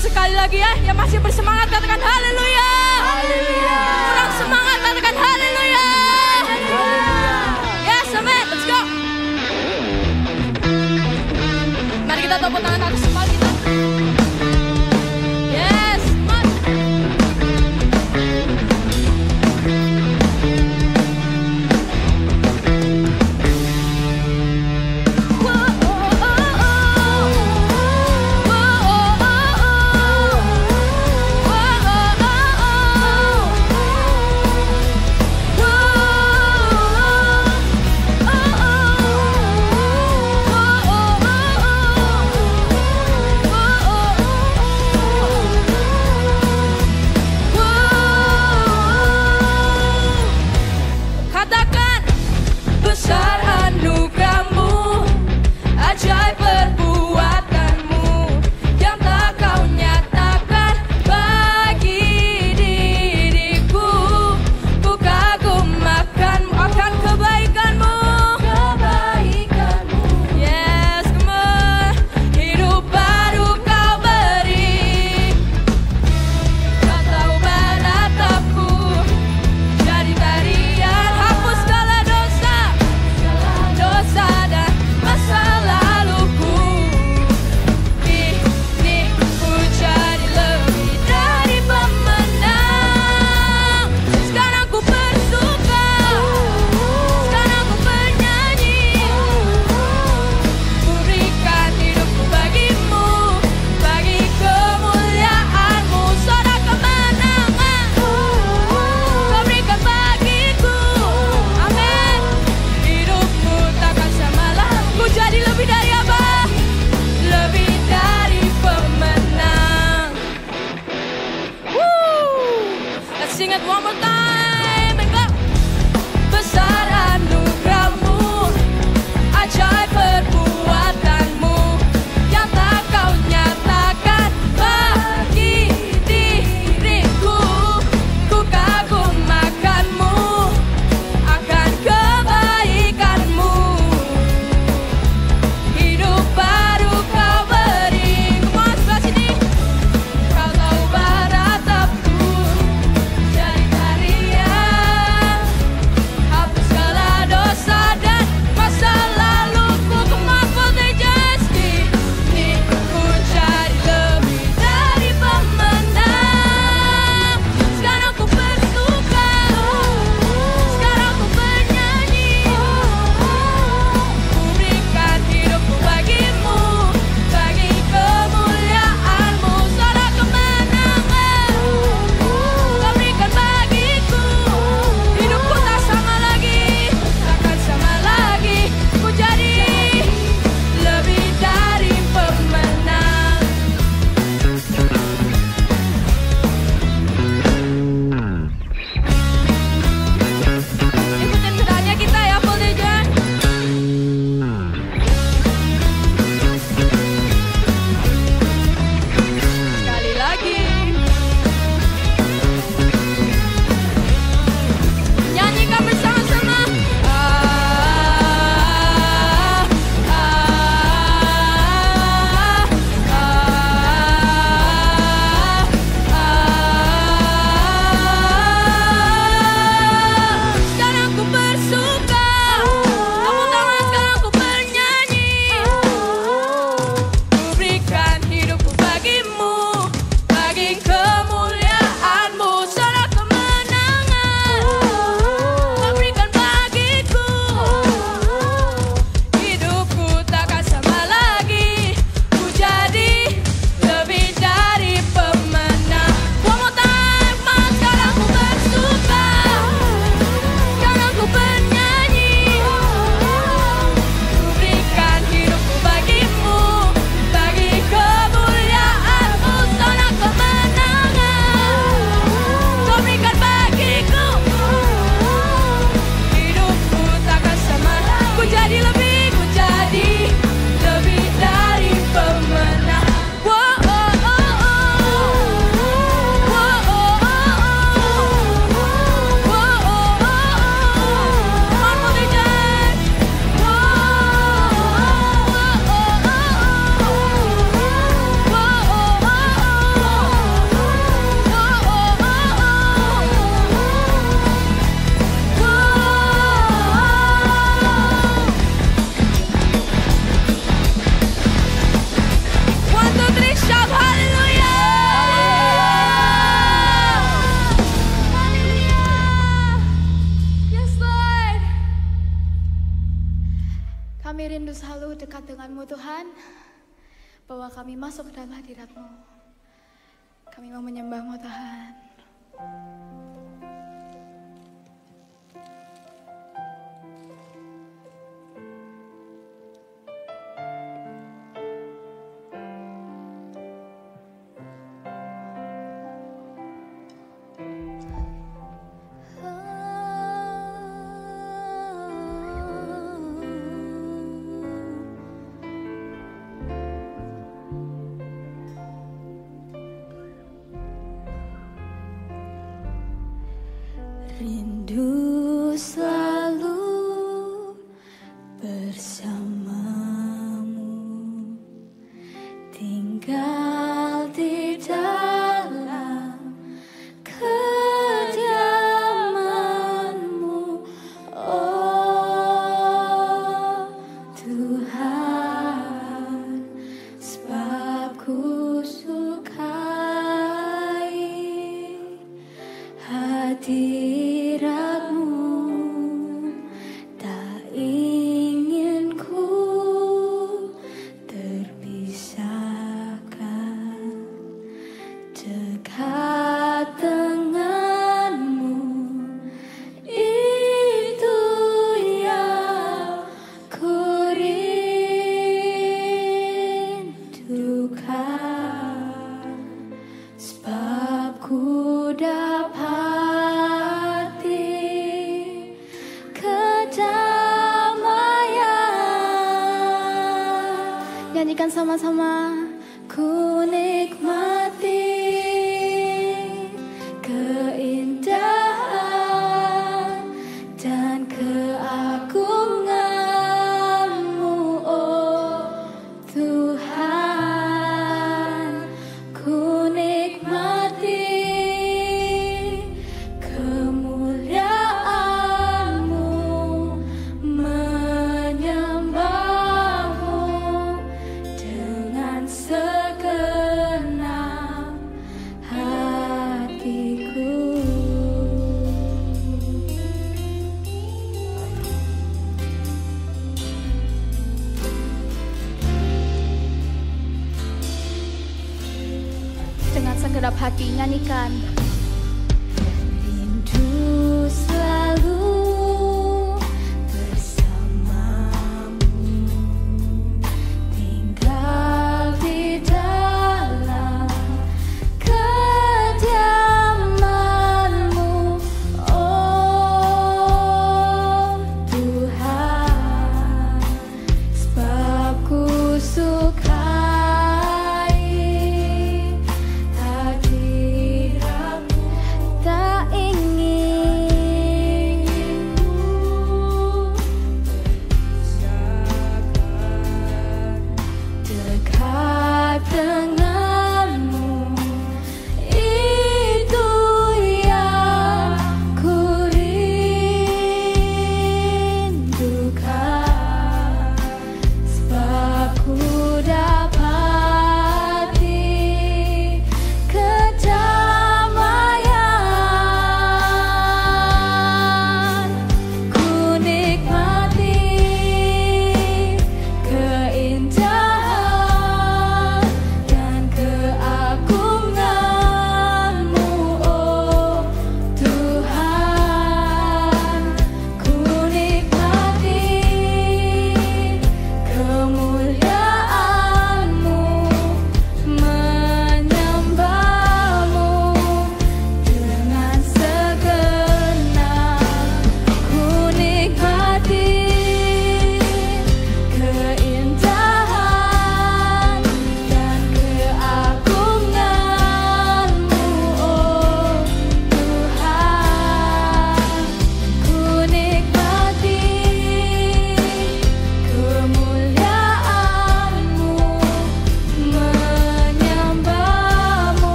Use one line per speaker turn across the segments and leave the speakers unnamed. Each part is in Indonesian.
sekali lagi ya. Yang masih bersemangat katakan haleluya.
Haleluya.
Kurang semangat katakan haleluya. Yes, amen. Let's go. Mari kita tepuk tangan atas kepala kita. Yes, come on.
Kami rindu selalu dekat dengan-Mu Tuhan, bahwa kami masuk ke dalam hadirat-Mu. Kami mau menyembah-Mu Tuhan.
Rindu selalu bersamamu, tinggal di dalam kediaman-Mu, oh Tuhan, sebab ku sukai hadirat-Mu. Tak ingin ku terpisahkan, dekat dengan-Mu, itu yang ku rindukan. Sebab ku dapati kedamaian.
Nyanyikan sama-sama.
Ku nikmati keindahan dan keagungan-Mu, oh Tuhan. Ku nikmati kemuliaan-Mu, menyembah-Mu dengan segenap hatiku.
Dengan segenap hati nyanyikan.
Rindu selalu bersamamu, tinggal di dalam kediaman-Mu, oh Tuhan. Sebab ku sukai hadirat-Mu.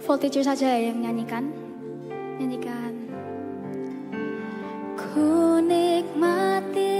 Full teacher saja yang nyanyikan.
Ku nikmati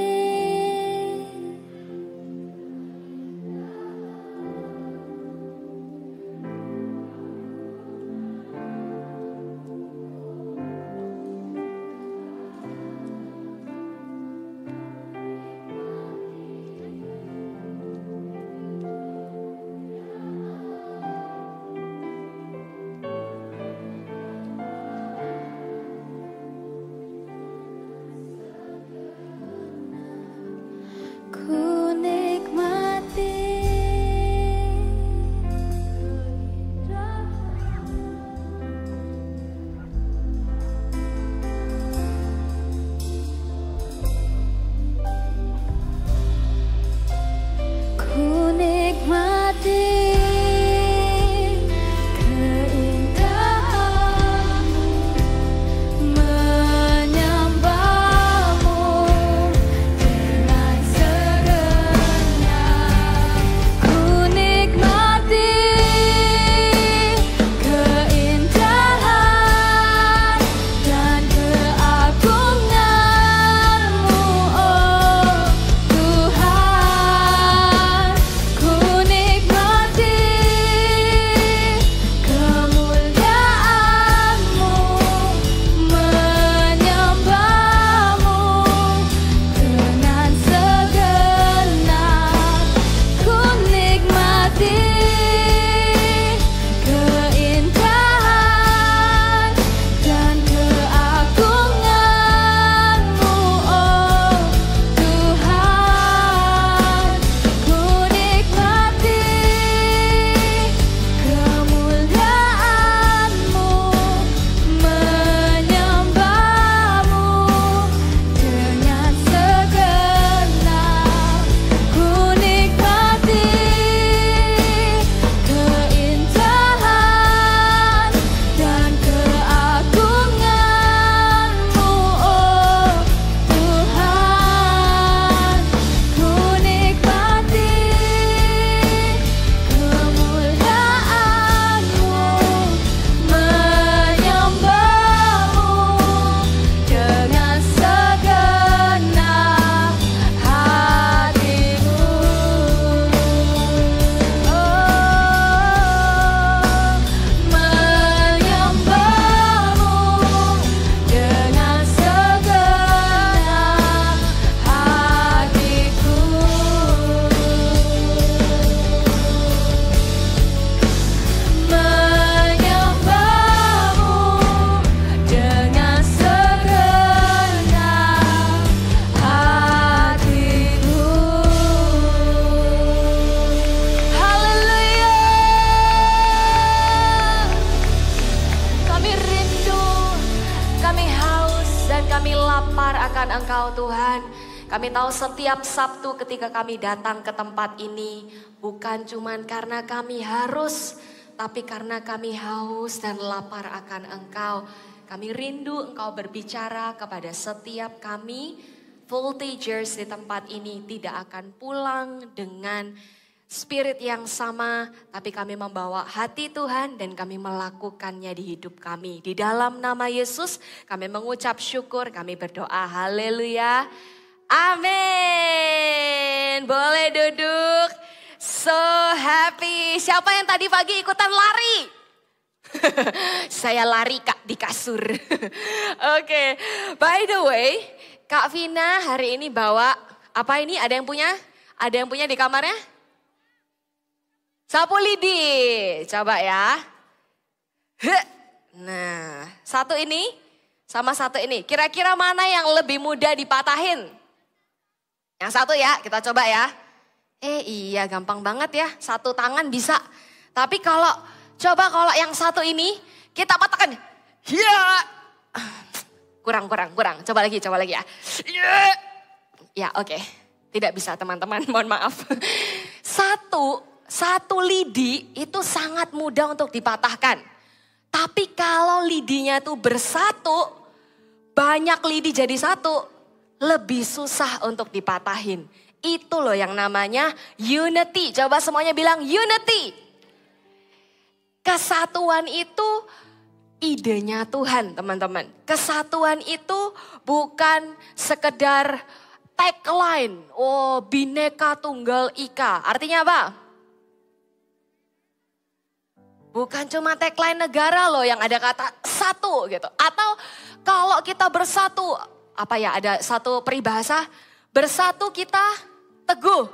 Engkau Tuhan. Kami tahu setiap Sabtu ketika kami datang ke tempat ini bukan cuman karena kami harus, tapi karena kami haus dan lapar akan Engkau. Kami rindu Engkau berbicara kepada setiap kami. Voltagers di tempat ini tidak akan pulang dengan spirit yang sama, tapi kami membawa hati Tuhan dan kami melakukannya di hidup kami. Di dalam nama Yesus kami mengucap syukur, kami berdoa. Haleluya. Amin. Boleh duduk. So happy. Siapa yang tadi pagi ikutan lari? Saya lari Kak di kasur. Oke. By the way, Kak Vina hari ini bawa apa ini? Ada yang punya? Ada yang punya di kamarnya? Sapu lidi. Coba ya. Nah, satu ini sama satu ini. Kira-kira mana yang lebih mudah dipatahin? Yang satu ya, kita coba ya. Iya gampang banget ya. Satu tangan bisa. Tapi kalau yang satu ini kita patahkan. Ya. Kurang. Coba lagi ya. Ya oke. Tidak bisa teman-teman, mohon maaf. Satu lidi itu sangat mudah untuk dipatahkan. Tapi kalau lidinya itu bersatu, banyak lidi jadi satu, lebih susah untuk dipatahin. Itu loh yang namanya unity. Coba semuanya bilang unity. Kesatuan itu idenya Tuhan, teman-teman. Kesatuan itu bukan sekedar tagline. Oh, Bhinneka Tunggal Ika. Artinya apa? Bukan cuma tagline negara loh yang ada kata satu gitu. Atau kalau kita bersatu, apa ya, ada satu peribahasa, bersatu kita teguh.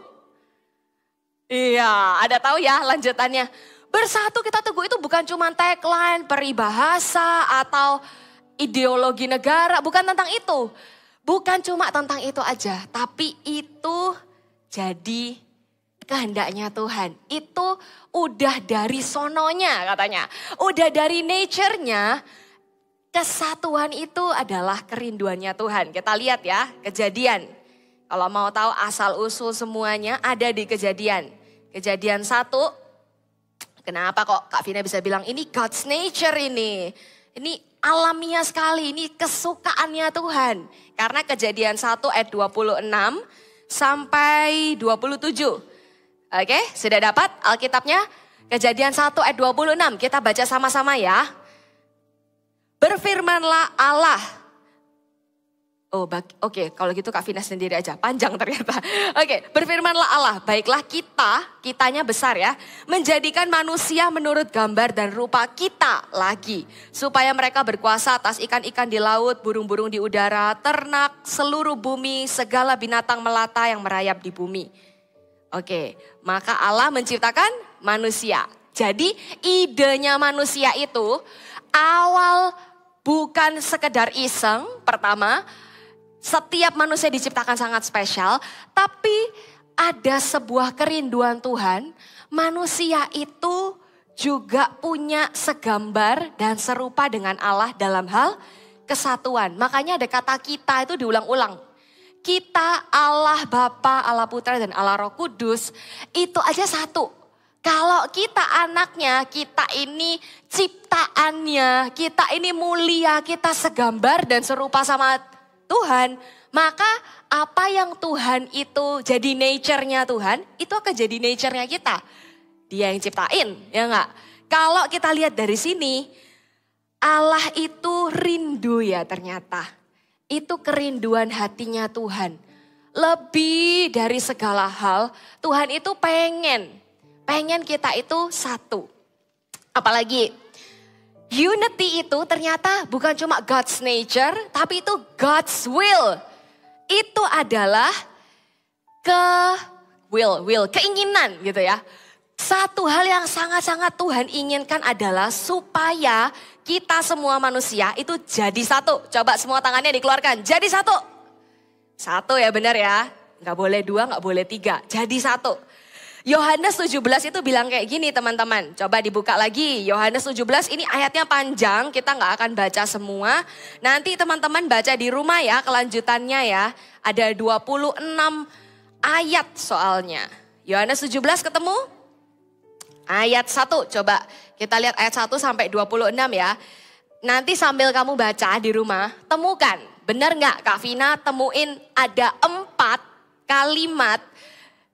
Iya, ada tahu ya lanjutannya. Bersatu kita teguh itu bukan cuma tagline, peribahasa atau ideologi negara, bukan tentang itu. Bukan cuma tentang itu aja, tapi itu jadi kehendaknya Tuhan. Itu udah dari sononya katanya. Udah dari nature-nya, kesatuan itu adalah kerinduannya Tuhan. Kita lihat ya, Kejadian. Kalau mau tahu asal usul semuanya ada di Kejadian. Kejadian 1. Kenapa kok Kak Vina bisa bilang ini God's nature ini. Ini alamiah sekali, ini kesukaannya Tuhan. Karena Kejadian 1 ayat 26 sampai 27. Oke, sudah dapat Alkitabnya? Kejadian 1 ayat 26, kita baca sama-sama ya. Berfirmanlah Allah. Oh, oke, kalau gitu Kak Vina sendiri aja, panjang ternyata. Oke, berfirmanlah Allah, baiklah kitanya besar ya, menjadikan manusia menurut gambar dan rupa kita lagi. Supaya mereka berkuasa atas ikan-ikan di laut, burung-burung di udara, ternak, seluruh bumi, segala binatang melata yang merayap di bumi. Oke, maka Allah menciptakan manusia. Jadi idenya manusia itu awal bukan sekedar iseng, pertama, setiap manusia diciptakan sangat spesial, tapi ada sebuah kerinduan Tuhan, manusia itu juga punya segambar dan serupa dengan Allah dalam hal kesatuan. Makanya ada kata kita itu diulang-ulang. Kita, Allah Bapa, Allah Putra dan Allah Roh Kudus itu aja satu. Kalau kita anaknya, kita ini ciptaannya, kita ini mulia, kita segambar dan serupa sama Tuhan. Maka apa yang Tuhan itu jadi nature-nya Tuhan, itu akan jadi nature-nya kita. Dia yang ciptain, ya enggak? Kalau kita lihat dari sini, Allah itu rindu ya ternyata. Itu kerinduan hatinya Tuhan. Lebih dari segala hal, Tuhan itu pengen kita itu satu. Apalagi unity itu ternyata bukan cuma God's nature, tapi itu God's will. Itu adalah keinginan gitu ya. Satu hal yang sangat-sangat Tuhan inginkan adalah supaya kita semua manusia itu jadi satu. Coba semua tangannya dikeluarkan, jadi satu. Satu ya benar ya, gak boleh 2, gak boleh 3, jadi satu. Yohanes 17 itu bilang kayak gini teman-teman. Coba dibuka lagi, Yohanes 17 ini ayatnya panjang, kita gak akan baca semua. Nanti teman-teman baca di rumah ya kelanjutannya ya. Ada 26 ayat soalnya. Yohanes 17 ketemu? Ayat 1, coba kita lihat ayat 1 sampai 26 ya. Nanti sambil kamu baca di rumah, temukan. Benar gak Kak Vina temuin ada 4 kalimat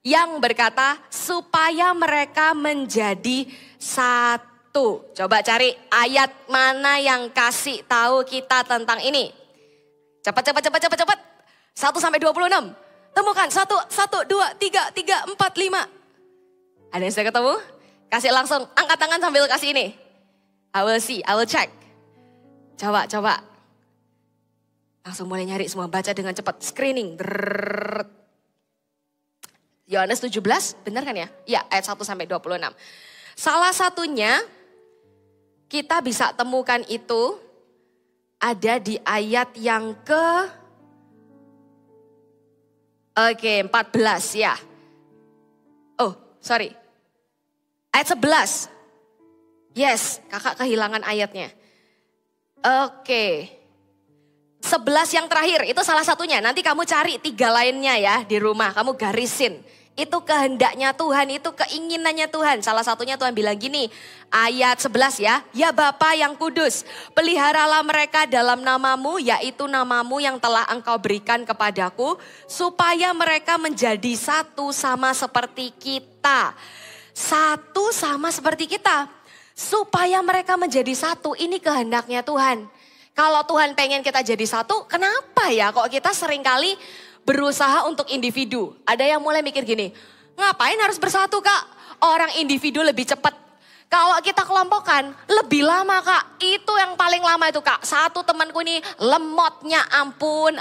yang berkata supaya mereka menjadi satu. Coba cari ayat mana yang kasih tahu kita tentang ini. Cepat. 1 sampai 26. Temukan 1, 2, 3, 4, 5. Ada yang sudah ketemu? Kasih langsung, angkat tangan sambil kasih ini. I will see, I will check. Coba. Langsung mulai nyari semua, baca dengan cepat. Screening. Yohanes 17, benar kan ya? Ya, ayat 1 sampai 26. Salah satunya kita bisa temukan itu ada di ayat yang Oke, 14 ya. Oh, sorry. Ayat 11. Yes, kakak kehilangan ayatnya. Oke. 11 yang terakhir, itu salah satunya. Nanti kamu cari 3 lainnya ya di rumah, kamu garisin. Itu kehendaknya Tuhan, itu keinginannya Tuhan. Salah satunya Tuhan bilang gini, ayat 11 ya. Ya Bapa yang kudus, peliharalah mereka dalam namamu, yaitu namamu yang telah engkau berikan kepadaku, supaya mereka menjadi satu sama seperti kita. Satu sama seperti kita. Supaya mereka menjadi satu, ini kehendaknya Tuhan. Kalau Tuhan pengen kita jadi satu, kenapa ya kok kita seringkali berusaha untuk individu? Ada yang mulai mikir gini, ngapain harus bersatu Kak? Orang individu lebih cepat. Kalau kita kelompokkan, lebih lama Kak. Itu yang paling lama itu Kak. Satu temanku ini lemotnya ampun.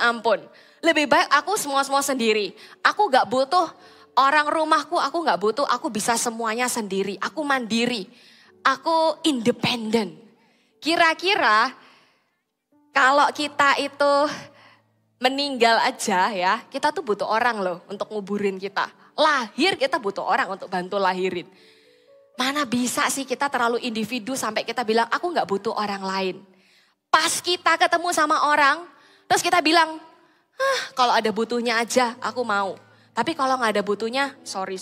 Lebih baik aku semua sendiri. Aku gak butuh orang rumahku, aku gak butuh. Aku bisa semuanya sendiri. Aku mandiri. Aku independen. Kira-kira kalau kita itu meninggal aja ya, kita tuh butuh orang loh untuk nguburin kita. Lahir kita butuh orang untuk bantu lahirin. Mana bisa sih kita terlalu individu sampai kita bilang aku gak butuh orang lain. Pas kita ketemu sama orang, terus kita bilang, kalau ada butuhnya aja aku mau. Tapi kalau gak ada butuhnya, sorry.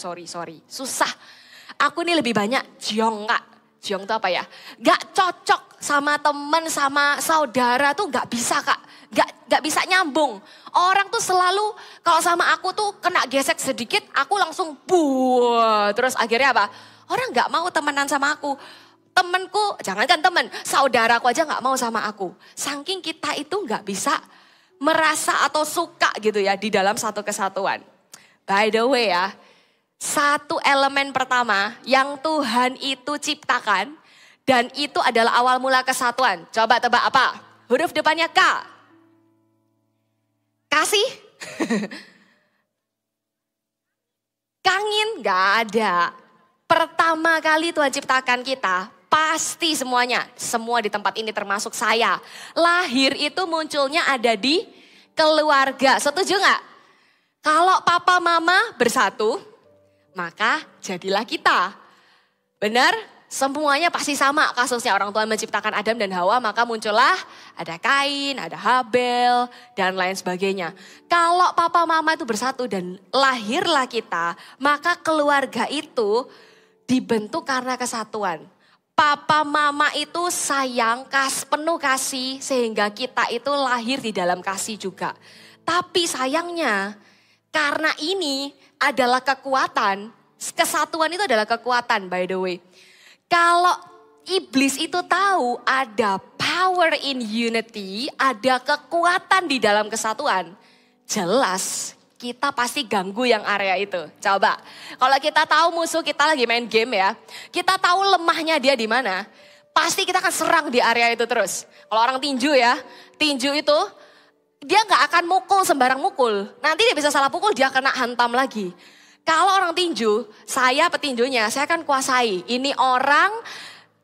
Susah. Aku nih lebih banyak jiong Kak. Jiong itu apa ya? Gak cocok sama temen, sama saudara tuh gak bisa Kak. Gak bisa nyambung. Orang tuh selalu kalau sama aku tuh kena gesek sedikit, aku langsung buah. Terus akhirnya apa? Orang gak mau temenan sama aku. Temenku, jangankan temen, saudaraku aja gak mau sama aku. Saking kita itu gak bisa merasa atau suka gitu ya di dalam satu kesatuan. By the way ya, satu elemen pertama yang Tuhan itu ciptakan dan itu adalah awal mula kesatuan. Coba tebak apa? Huruf depannya K. Kasih? Kangin? Gak ada. Pertama kali Tuhan ciptakan kita, pasti semuanya. Semua di tempat ini termasuk saya. Lahir itu munculnya ada di keluarga. Setuju gak? Kalau papa mama bersatu, maka jadilah kita. Benar? Semuanya pasti sama kasusnya. Orang Tuhan menciptakan Adam dan Hawa, maka muncullah ada Kain, ada Habel, dan lain sebagainya. Kalau papa mama itu bersatu dan lahirlah kita, maka keluarga itu dibentuk karena kesatuan. Papa mama itu sayang, penuh kasih, sehingga kita itu lahir di dalam kasih juga. Tapi sayangnya, karena ini adalah kekuatan, kesatuan itu adalah kekuatan by the way. Kalau iblis itu tahu ada power in unity, ada kekuatan di dalam kesatuan, jelas kita pasti ganggu yang area itu. Coba, kalau kita tahu musuh kita lagi main game ya, kita tahu lemahnya dia di mana, pasti kita akan serang di area itu terus. Kalau orang tinju ya, tinju itu dia nggak akan mukul sembarang mukul, nanti dia bisa salah pukul, dia kena hantam lagi. Kalau orang tinju, saya petinjunya, saya akan kuasai. Ini orang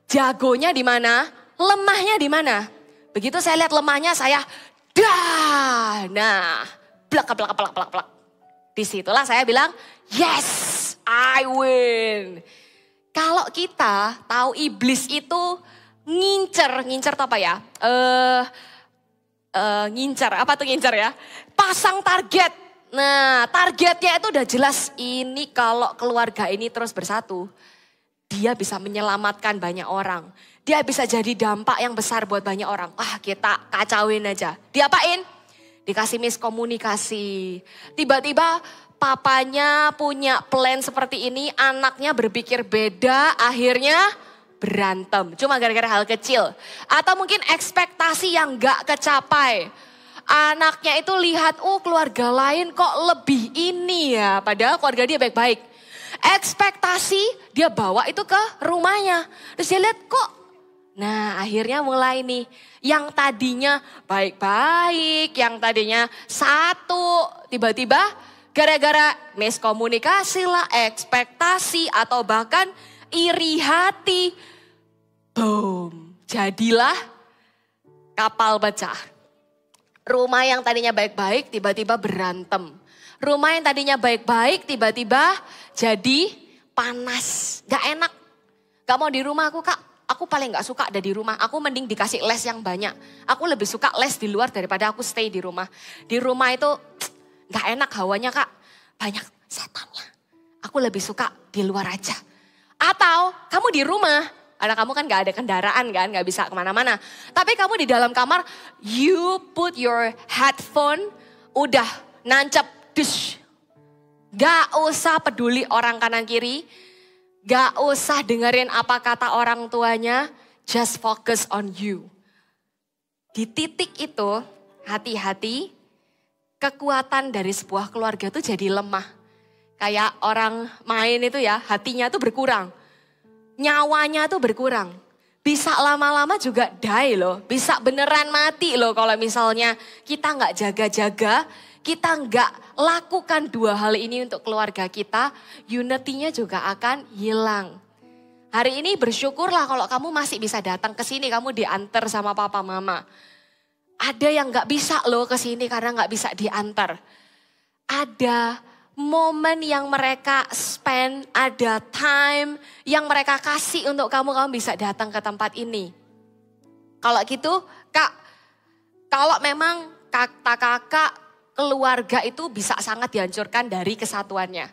jagonya di mana, lemahnya di mana. Begitu saya lihat lemahnya, saya dah. Nah, plak. Disitulah saya bilang, yes, I win. Kalau kita tahu iblis itu ngincer itu apa ya? Ngincer, apa tuh ngincer ya? Pasang target. Nah, targetnya itu udah jelas, ini kalau keluarga ini terus bersatu, dia bisa menyelamatkan banyak orang. Dia bisa jadi dampak yang besar buat banyak orang. Kita kacauin aja. Diapain? Dikasih miskomunikasi. Tiba-tiba papanya punya plan seperti ini, anaknya berpikir beda, akhirnya berantem. Cuma gara-gara hal kecil. Atau mungkin ekspektasi yang gak kecapai. Anaknya itu lihat, keluarga lain kok lebih ini ya. Padahal keluarga dia baik-baik. Ekspektasi dia bawa itu ke rumahnya. Terus dia lihat kok. Nah akhirnya mulai nih. Yang tadinya baik-baik, yang tadinya satu. Tiba-tiba gara-gara miskomunikasi lah, ekspektasi atau bahkan iri hati. Boom, jadilah kapal pecah. Rumah yang tadinya baik-baik tiba-tiba berantem. Rumah yang tadinya baik-baik tiba-tiba jadi panas. Gak enak. Gak mau di rumah aku Kak. Aku paling gak suka ada di rumah. Aku mending dikasih les yang banyak. Aku lebih suka les di luar daripada aku stay di rumah. Di rumah itu gak enak hawanya Kak. Banyak setannya. Aku lebih suka di luar aja. Atau kamu di rumah. Karena kamu kan gak ada kendaraan kan, gak bisa kemana-mana. Tapi kamu di dalam kamar, you put your headphone, udah nancep, dush. Gak usah peduli orang kanan kiri, Gak usah dengerin apa kata orang tuanya, just focus on you. Di titik itu, hati-hati, kekuatan dari sebuah keluarga itu jadi lemah. Kayak orang main itu ya, hatinya tuh berkurang. Nyawanya tuh berkurang. Bisa lama-lama juga die loh, bisa beneran mati loh kalau misalnya kita nggak jaga-jaga, kita nggak lakukan dua hal ini untuk keluarga kita, unity-nya juga akan hilang. Hari ini bersyukurlah kalau kamu masih bisa datang ke sini, kamu diantar sama papa mama. Ada yang nggak bisa loh ke sini karena nggak bisa diantar. Ada momen yang mereka spend, ada time yang mereka kasih untuk kamu bisa datang ke tempat ini. Kalau gitu, Kak, kalau memang kakak keluarga itu bisa sangat dihancurkan dari kesatuannya.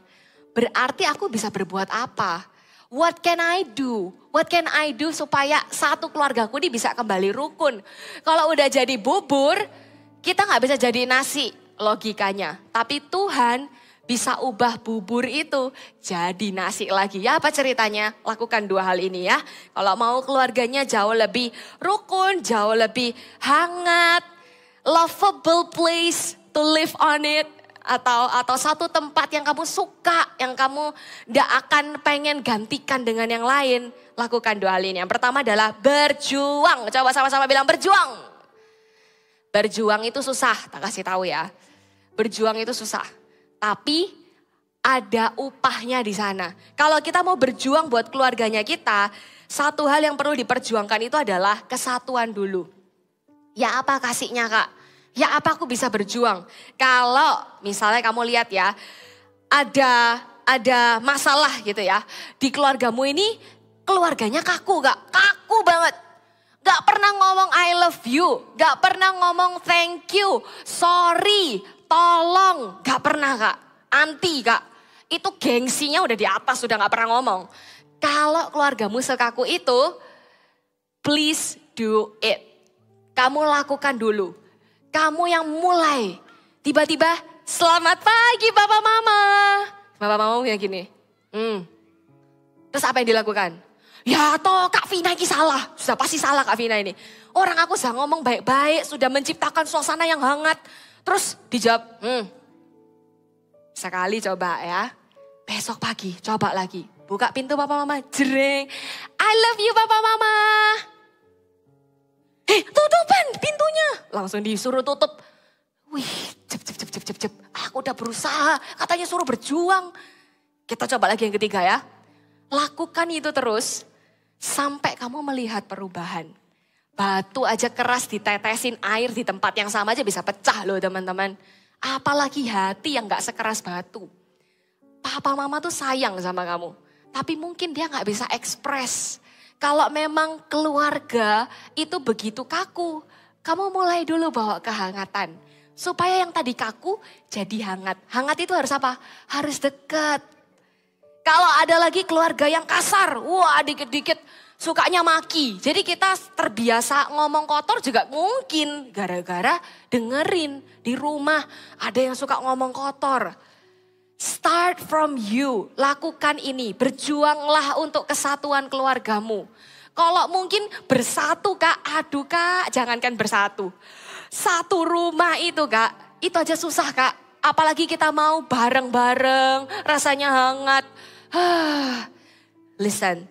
Berarti aku bisa berbuat apa? What can I do? What can I do supaya satu keluargaku ini bisa kembali rukun? Kalau udah jadi bubur, kita nggak bisa jadi nasi logikanya. Tapi Tuhan bisa ubah bubur itu jadi nasi lagi. Ya apa ceritanya? Lakukan dua hal ini ya. Kalau mau keluarganya jauh lebih rukun, jauh lebih hangat, lovable place to live on it. Atau satu tempat yang kamu suka, yang kamu gak akan pengen gantikan dengan yang lain. Lakukan dua hal ini. Yang pertama adalah berjuang. Coba sama-sama bilang berjuang. Berjuang itu susah, tak kasih tahu ya. Berjuang itu susah. Tapi ada upahnya di sana. Kalau kita mau berjuang buat keluarganya kita, satu hal yang perlu diperjuangkan itu adalah kesatuan dulu. Ya apa kasihnya Kak? Ya apa aku bisa berjuang? Kalau misalnya kamu lihat ya, ada masalah gitu ya. Di keluargamu ini keluarganya kaku Kak, kaku banget. Gak pernah ngomong I love you, gak pernah ngomong thank you, sorry, tolong, gak pernah Kak. Anti Kak, itu gengsinya udah di atas, udah gak pernah ngomong. Kalau keluargamu sekaku itu, please do it. Kamu lakukan dulu. Kamu yang mulai. Tiba-tiba, selamat pagi Bapak Mama. Bapak Mama yang gini. Terus apa yang dilakukan? Ya toh Kak Vina ini salah. Sudah pasti salah Kak Vina ini. Orang aku sudah ngomong baik-baik, sudah menciptakan suasana yang hangat. Terus dijawab, sekali coba ya. Besok pagi coba lagi. Buka pintu Papa Mama, jreng. I love you Papa Mama. Tutupan pintunya. Langsung disuruh tutup. Wih, cep. Aku udah berusaha, katanya suruh berjuang. Kita coba lagi yang ketiga ya. Lakukan itu terus. Sampai kamu melihat perubahan. Batu aja keras ditetesin air di tempat yang sama aja bisa pecah loh teman-teman. Apalagi hati yang gak sekeras batu. Papa mama tuh sayang sama kamu. Tapi mungkin dia gak bisa ekspres. Kalau memang keluarga itu begitu kaku. Kamu mulai dulu bawa kehangatan. Supaya yang tadi kaku jadi hangat. Hangat itu harus apa? Harus dekat. Kalau ada lagi keluarga yang kasar, wah dikit-dikit sukanya maki. Jadi kita terbiasa ngomong kotor juga mungkin gara-gara dengerin di rumah ada yang suka ngomong kotor. Start from you, lakukan ini, berjuanglah untuk kesatuan keluargamu. Kalau mungkin bersatu Kak, aduh Kak, jangankan bersatu. Satu rumah itu Kak, itu aja susah Kak. Apalagi kita mau bareng-bareng, rasanya hangat. Listen,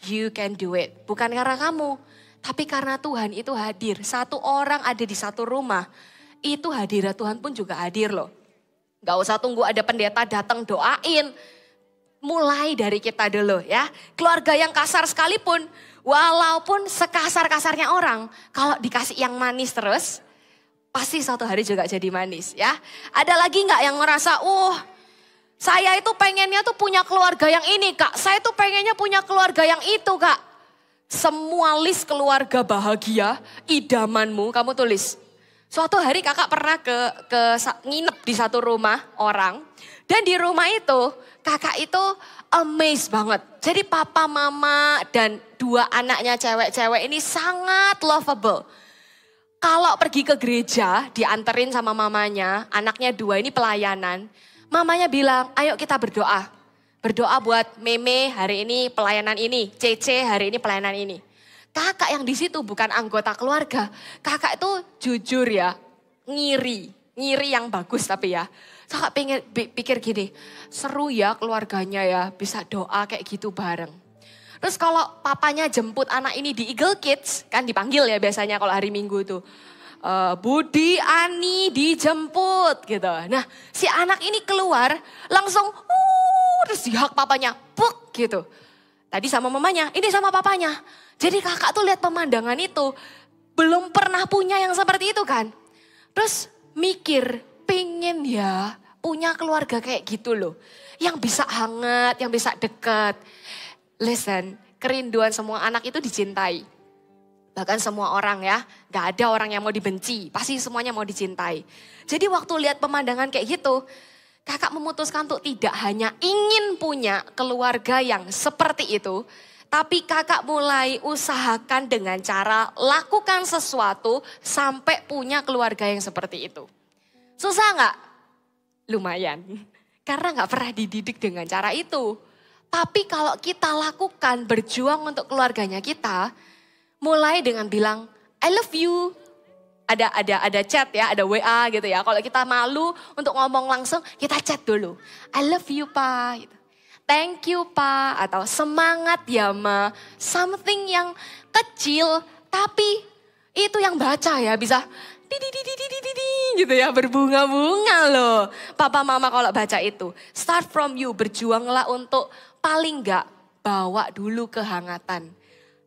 you can do it. Bukan karena kamu, tapi karena Tuhan itu hadir. Satu orang ada di satu rumah, itu hadirat Tuhan pun juga hadir loh. Gak usah tunggu ada pendeta datang doain. Mulai dari kita dulu ya. Keluarga yang kasar sekalipun, walaupun sekasar-kasarnya orang, kalau dikasih yang manis terus, pasti suatu hari juga jadi manis ya. Ada lagi gak yang ngerasa, saya itu pengennya tuh punya keluarga yang ini Kak. Saya tuh pengennya punya keluarga yang itu Kak. Semua list keluarga bahagia, idamanmu kamu tulis. Suatu hari kakak pernah nginep di satu rumah orang. Dan di rumah itu kakak itu amazed banget. Jadi papa, mama dan dua anaknya cewek-cewek ini sangat lovable. Kalau pergi ke gereja dianterin sama mamanya, anaknya dua ini pelayanan. Mamanya bilang, ayo kita berdoa. Berdoa buat Meme hari ini pelayanan ini, Cece hari ini pelayanan ini. Kakak yang di situ bukan anggota keluarga. Kakak itu jujur ya, ngiri yang bagus tapi ya. Kakak pikir gini, seru ya keluarganya ya bisa doa kayak gitu bareng. Terus kalau papanya jemput anak ini di Eagle Kids, kan dipanggil ya biasanya kalau hari Minggu tuh. Budi, Ani dijemput gitu. Nah si anak ini keluar langsung terus dihak papanya, puk gitu. Tadi sama mamanya, ini sama papanya. Jadi kakak tuh lihat pemandangan itu, belum pernah punya yang seperti itu kan. Terus mikir, pengen ya punya keluarga kayak gitu loh. Yang bisa hangat, yang bisa deket. Listen, kerinduan semua anak itu dicintai. Bahkan semua orang ya, gak ada orang yang mau dibenci, pasti semuanya mau dicintai. Jadi waktu lihat pemandangan kayak gitu, kakak memutuskan untuk tidak hanya ingin punya keluarga yang seperti itu, tapi kakak mulai usahakan dengan cara lakukan sesuatu sampai punya keluarga yang seperti itu. Susah gak? Lumayan, karena gak pernah dididik dengan cara itu. Tapi kalau kita lakukan berjuang untuk keluarganya kita, mulai dengan bilang, I love you. Ada chat ya, ada WA gitu ya. Kalau kita malu untuk ngomong langsung, kita chat dulu. I love you Pa. Gitu. Thank you Pa. Atau semangat ya Ma. Something yang kecil, tapi itu yang baca ya bisa gitu ya, berbunga-bunga loh. Papa mama kalau baca itu. Start from you, berjuanglah untuk paling enggak bawa dulu kehangatan.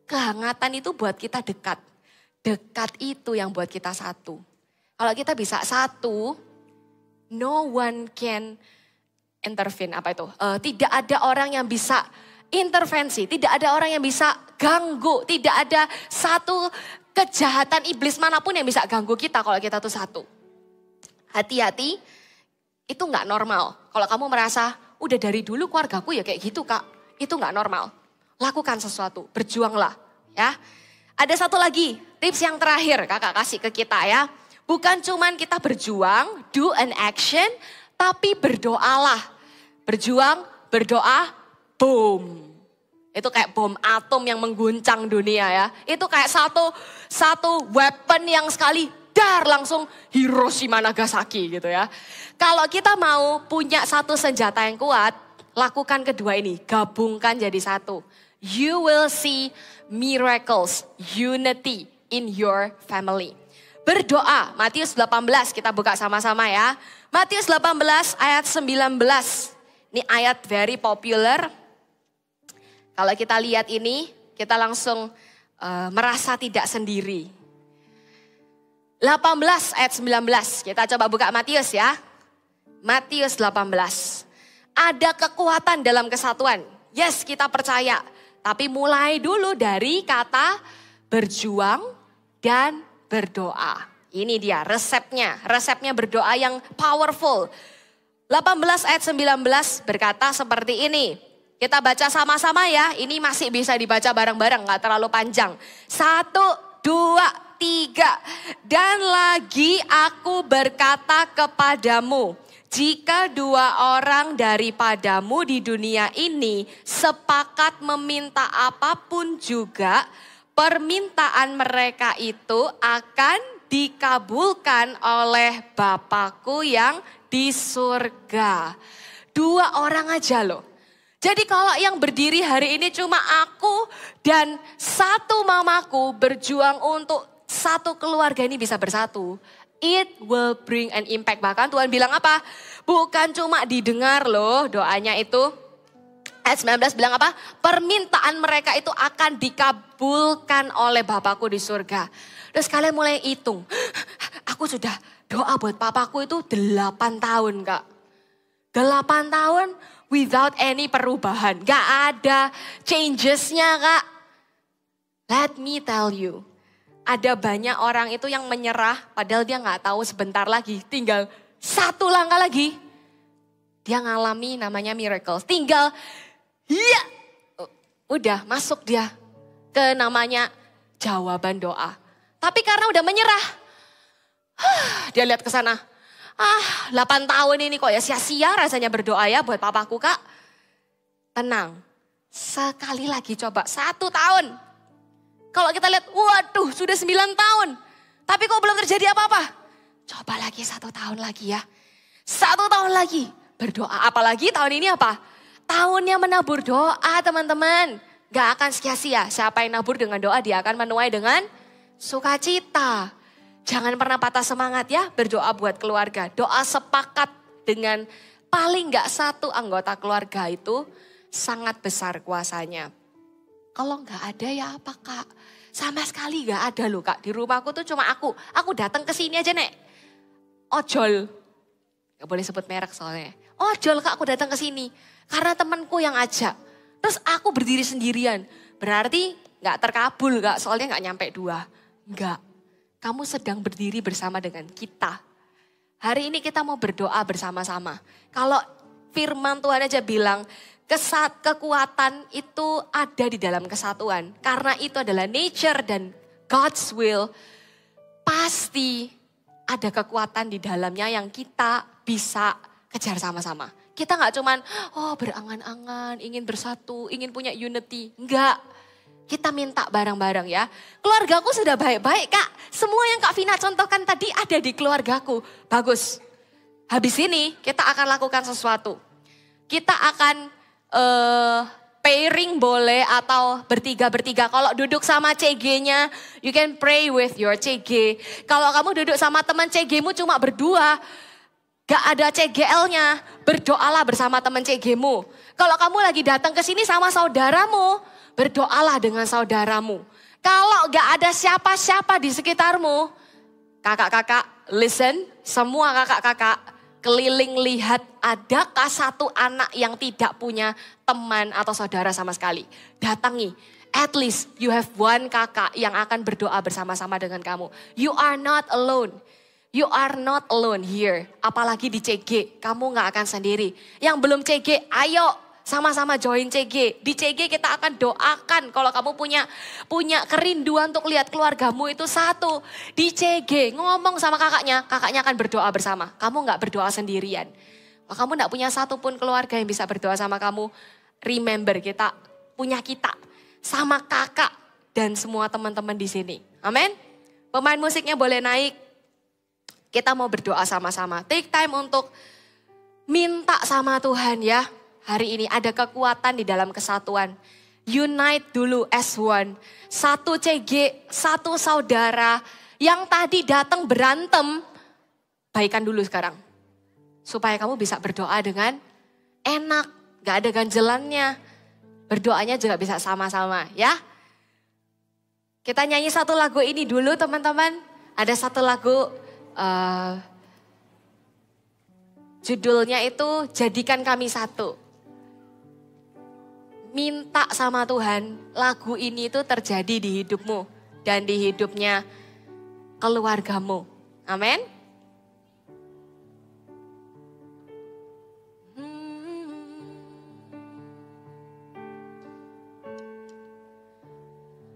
Kehangatan itu buat kita dekat. Dekat itu yang buat kita satu. Kalau kita bisa satu, no one can intervene. Apa itu? Tidak ada orang yang bisa intervensi. Tidak ada orang yang bisa ganggu. Tidak ada satu kejahatan iblis manapun yang bisa ganggu kita kalau kita tuh satu. Hati-hati, itu gak normal. Kalau kamu merasa, udah dari dulu keluargaku ya kayak gitu Kak. Itu gak normal. Lakukan sesuatu, berjuanglah ya. Ada satu lagi tips yang terakhir kakak kasih ke kita ya. Bukan cuman kita berjuang, do an action, tapi berdoalah. Berjuang, berdoa, boom. Itu kayak bom atom yang mengguncang dunia ya. Itu kayak satu weapon yang sekali dar langsung Hiroshima Nagasaki gitu ya. Kalau kita mau punya satu senjata yang kuat, lakukan kedua ini, gabungkan jadi satu. You will see miracles, unity in your family. Berdoa, Matius 18 kita buka sama-sama ya. Matius 18 ayat 19. Ini ayat very popular. Kalau kita lihat ini, kita langsung merasa tidak sendiri. 18 ayat 19, kita coba buka Matius ya. Matius 18. Ada kekuatan dalam kesatuan. Yes, kita percaya. Tapi mulai dulu dari kata berjuang dan berdoa. Ini dia resepnya. Resepnya berdoa yang powerful. 18 ayat 19 berkata seperti ini. Kita baca sama-sama ya. Ini masih bisa dibaca bareng-bareng, gak terlalu panjang. 1, 2, 3. Dan lagi aku berkata kepadamu, jika 2 orang daripadamu di dunia ini sepakat meminta apapun juga, permintaan mereka itu akan dikabulkan oleh Bapakku yang di surga. 2 orang aja loh. Jadi kalau yang berdiri hari ini cuma aku dan 1 mamaku berjuang untuk satu keluarga ini bisa bersatu. It will bring an impact. Bahkan Tuhan bilang apa? Bukan cuma didengar loh doanya itu. Ayat 19 bilang apa? Permintaan mereka itu akan dikabulkan oleh Bapakku di surga. Terus kalian mulai hitung. Aku sudah doa buat papaku itu 8 tahun Kak. 8 tahun without any perubahan. Gak ada changesnya Kak. Let me tell you. Ada banyak orang itu yang menyerah padahal dia gak tahu sebentar lagi. Tinggal 1 langkah lagi. Dia ngalami namanya miracle. Tinggal udah masuk dia ke namanya jawaban doa. Tapi karena udah menyerah. Dia lihat ke sana. 8 tahun ini kok ya sia-sia rasanya berdoa ya buat papaku Kak. tenang. Sekali lagi coba, 1 tahun. Kalau kita lihat, waduh sudah 9 tahun. Tapi kok belum terjadi apa-apa? Coba lagi 1 tahun lagi ya. 1 tahun lagi berdoa. Apalagi tahun ini apa? Tahunnya menabur doa teman-teman. Gak akan sia-sia. Siapa yang nabur dengan doa dia akan menuai dengan sukacita. Jangan pernah patah semangat ya berdoa buat keluarga. Doa sepakat dengan paling gak 1 anggota keluarga itu sangat besar kuasanya. Kalau gak ada ya apa Kak? Sama sekali gak ada loh Kak. Di rumahku tuh cuma aku. Aku datang ke sini aja Nek. Ojol. Gak boleh sebut merek soalnya. Ojol Kak aku datang ke sini. Karena temanku yang ajak. Terus aku berdiri sendirian. Berarti gak terkabul Kak. Soalnya gak nyampe 2. Enggak. Kamu sedang berdiri bersama dengan kita. Hari ini kita mau berdoa bersama-sama. Kalau firman Tuhan aja bilang, kekuatan itu ada di dalam kesatuan. Karena itu adalah nature dan God's will. Pasti ada kekuatan di dalamnya yang kita bisa kejar sama-sama. Kita gak cuman, berangan-angan, ingin bersatu, ingin punya unity. Enggak. Kita minta bareng-bareng ya. Keluargaku sudah baik-baik Kak. Semua yang Kak Vina contohkan tadi ada di keluargaku. Bagus. Habis ini kita akan lakukan sesuatu. Kita akan pairing boleh atau bertiga-bertiga. Kalau duduk sama CG-nya, you can pray with your CG. Kalau kamu duduk sama teman CG-mu cuma berdua, gak ada CGL-nya, berdoalah bersama teman CG-mu. Kalau kamu lagi datang ke sini sama saudaramu, berdoalah dengan saudaramu. Kalau gak ada siapa-siapa di sekitarmu, kakak-kakak listen, semua kakak-kakak keliling lihat adakah 1 anak yang tidak punya teman atau saudara sama sekali. Datangi, at least you have 1 kakak yang akan berdoa bersama-sama dengan kamu. You are not alone. You are not alone here. Apalagi di CG, kamu gak akan sendiri. Yang belum CG, ayo sama-sama join CG. Di CG kita akan doakan kalau kamu punya kerinduan untuk lihat keluargamu itu satu. Di CG ngomong sama kakaknya akan berdoa bersama. Kamu gak berdoa sendirian. Kalau kamu gak punya satupun keluarga yang bisa berdoa sama kamu, remember kita punya kita sama kakak dan semua teman-teman di sini. Amin. Pemain musiknya boleh naik. Kita mau berdoa sama-sama. Take time untuk minta sama Tuhan ya. Hari ini ada kekuatan di dalam kesatuan. Unite dulu as one. 1 CG, 1 saudara yang tadi datang berantem. Baikan dulu sekarang. Supaya kamu bisa berdoa dengan enak. Gak ada ganjelannya. Berdoanya juga bisa sama-sama ya. Kita nyanyi 1 lagu ini dulu teman-teman. Ada 1 lagu. Judulnya itu Jadikan Kami Satu. Minta sama Tuhan lagu ini itu terjadi di hidupmu dan di hidupnya keluargamu. Amin.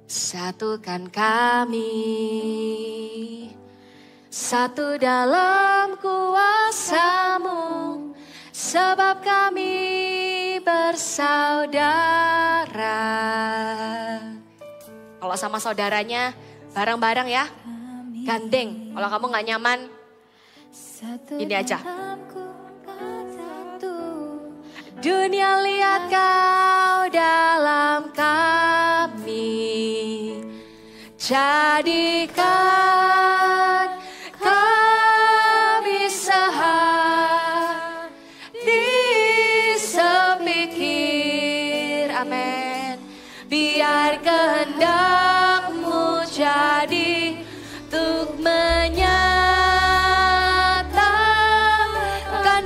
Satukan kami, satu dalam kuasa-Mu, sebab kami bersaudara. Kalau sama saudaranya bareng-bareng ya, gandeng. Kalau kamu gak nyaman, ini aja. Dunia lihat kau dalam kami, jadikan kami sehati sepikir. Amin. Biar kehendak-Mu jadi untuk menyatakan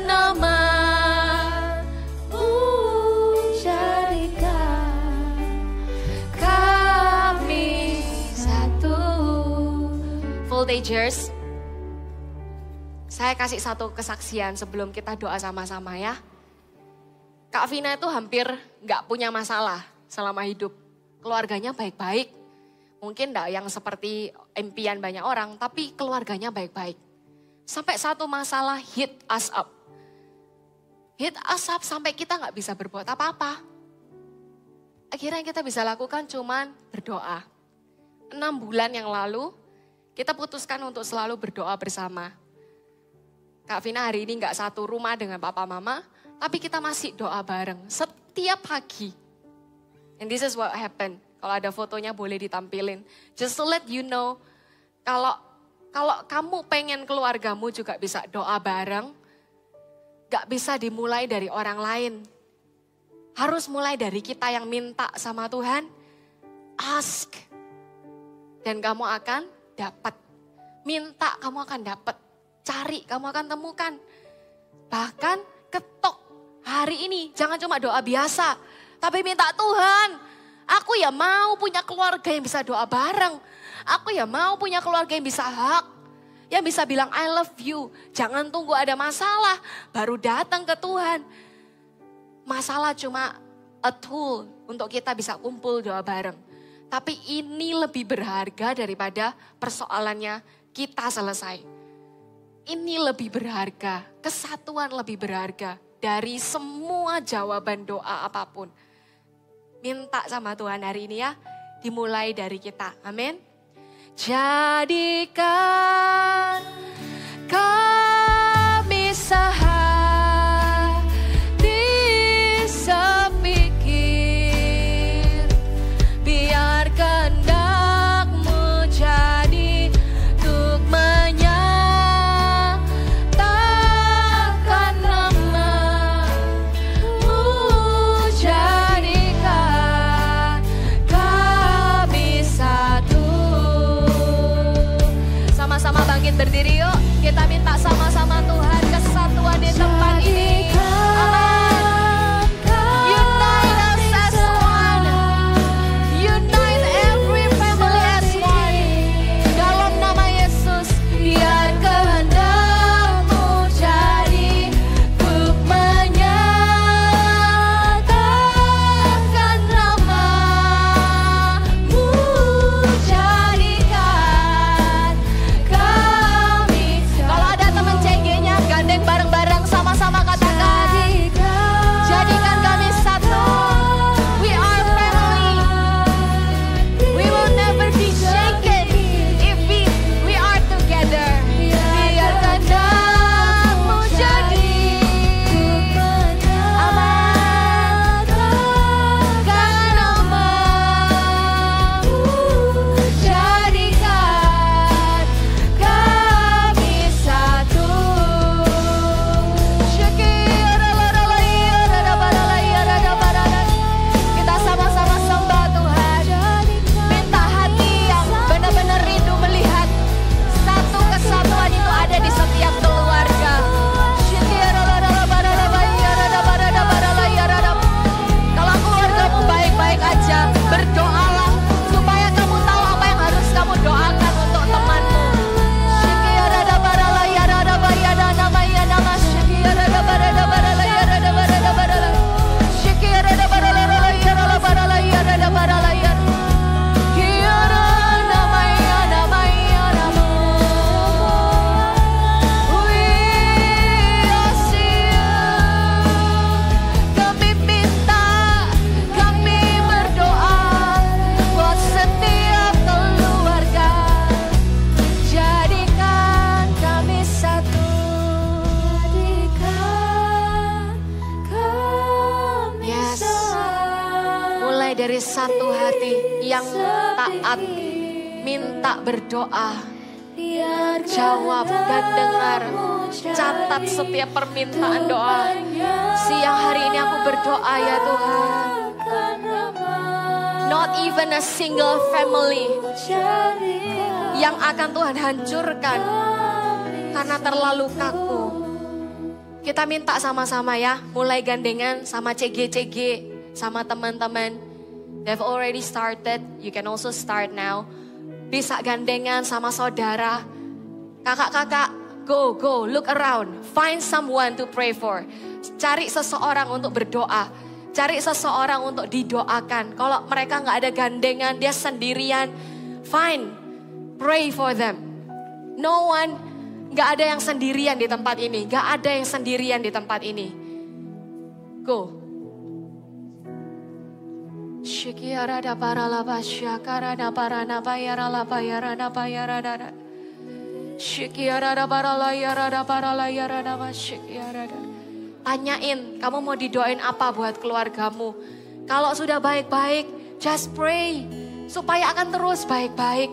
nama-Mu, jadikan kami satu. Full Dagers, saya kasih 1 kesaksian sebelum kita doa sama-sama ya. Kak Vina itu hampir gak punya masalah selama hidup. Keluarganya baik-baik. Mungkin gak yang seperti impian banyak orang, tapi keluarganya baik-baik. Sampai satu masalah hit us up. Hit us up sampai kita gak bisa berbuat apa-apa. akhirnya yang kita bisa lakukan cuman berdoa. 6 bulan yang lalu, kita putuskan untuk selalu berdoa bersama. Kak Vina hari ini gak satu rumah dengan papa mama, tapi kita masih doa bareng setiap pagi. And this is what happened. Kalau ada fotonya boleh ditampilin. Just to let you know, kalau kamu pengen keluargamu juga bisa doa bareng, gak bisa dimulai dari orang lain. Harus mulai dari kita yang minta sama Tuhan. Ask. Dan kamu akan dapat. Minta, kamu akan dapat. Cari, kamu akan temukan. Bahkan ketok hari ini. Jangan cuma doa biasa. Tapi minta Tuhan, aku ya mau punya keluarga yang bisa doa bareng. Aku ya mau punya keluarga yang bisa hug. Yang bisa bilang I love you. Jangan tunggu ada masalah. Baru datang ke Tuhan. Masalah cuma a tool untuk kita bisa kumpul doa bareng. Tapi ini lebih berharga daripada persoalannya kita selesai. Ini lebih berharga, kesatuan lebih berharga dari semua jawaban doa apapun. Minta sama Tuhan hari ini ya, dimulai dari kita. Amin. Jadikan kami sehati sepikir, biar kehendak-Mu jadi untuk menyatakan nama-Mu. Jadikan kami satu. Sama-sama bangkit berdiri yuk. Kita minta sama-sama Tuhan kesatuan di tempat ini. Amin. Unite us as one. Unite every family as one. Dalam nama Yesus. Biar kehendak-Mu jadi untuk menyatakan nama-Mu. Jadikan kami. Kalau ada teman CG-nya gandeng bareng-bareng sama-sama katakan. Jadikan kami satu. We are family. We will never be shaken if we are together. Biar kehendak-Mu jadi amankan nama-Mu. Jadikan kami satu. Kita sama-sama sembah Tuhan. Minta hati yang benar-benar rindu melihat satu kesatuan itu ada di setiap keluarga. Kalau keluargamu baik-baik aja, berdoalah supaya kamu tahu apa yang harus kamu doakan untuk temanmu. Kami minta, kami berdoa buat setiap keluarga. Jadikan kami satu. Yes. Mulai dari satu hati yang taat, minta berdoa, jawab dan dengar, catat setiap permintaan doa. Siang hari ini aku berdoa ya Tuhan. Not even a single family yang akan Tuhan hancurkan karena terlalu kaku. Kita minta sama-sama ya, mulai gandengan sama CG-CG, sama teman-teman. They've already started, you can also start now. Bisa gandengan sama saudara, kakak-kakak, go, look around. Find someone to pray for. Cari seseorang untuk berdoa. Cari seseorang untuk didoakan. Kalau mereka gak ada gandengan, dia sendirian, fine, pray for them. No one, gak ada yang sendirian di tempat ini. Gak ada yang sendirian di tempat ini. Go. Shikiarada paralaba syakarada parana bayarala bayarana bayarada. Shikiarada paralayarada paralayarada masyikiarada. Tanyain, kamu mau didoain apa buat keluargamu? Kalau sudah baik-baik, just pray. Supaya akan terus baik-baik.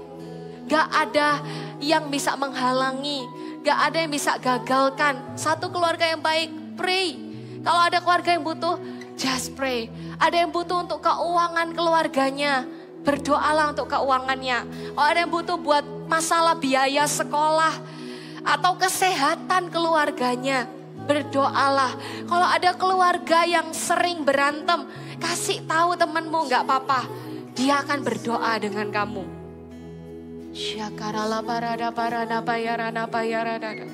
Gak ada yang bisa menghalangi. Gak ada yang bisa gagalkan. Satu keluarga yang baik, pray. Kalau ada keluarga yang butuh, just pray. Ada yang butuh untuk keuangan keluarganya, berdoalah untuk keuangannya. Kalau ada yang butuh buat masalah biaya sekolah atau kesehatan keluarganya, berdoalah. Kalau ada keluarga yang sering berantem, kasih tahu temanmu, gak apa-apa. Dia akan berdoa dengan kamu. Syakarala parada parana bayarana bayarada.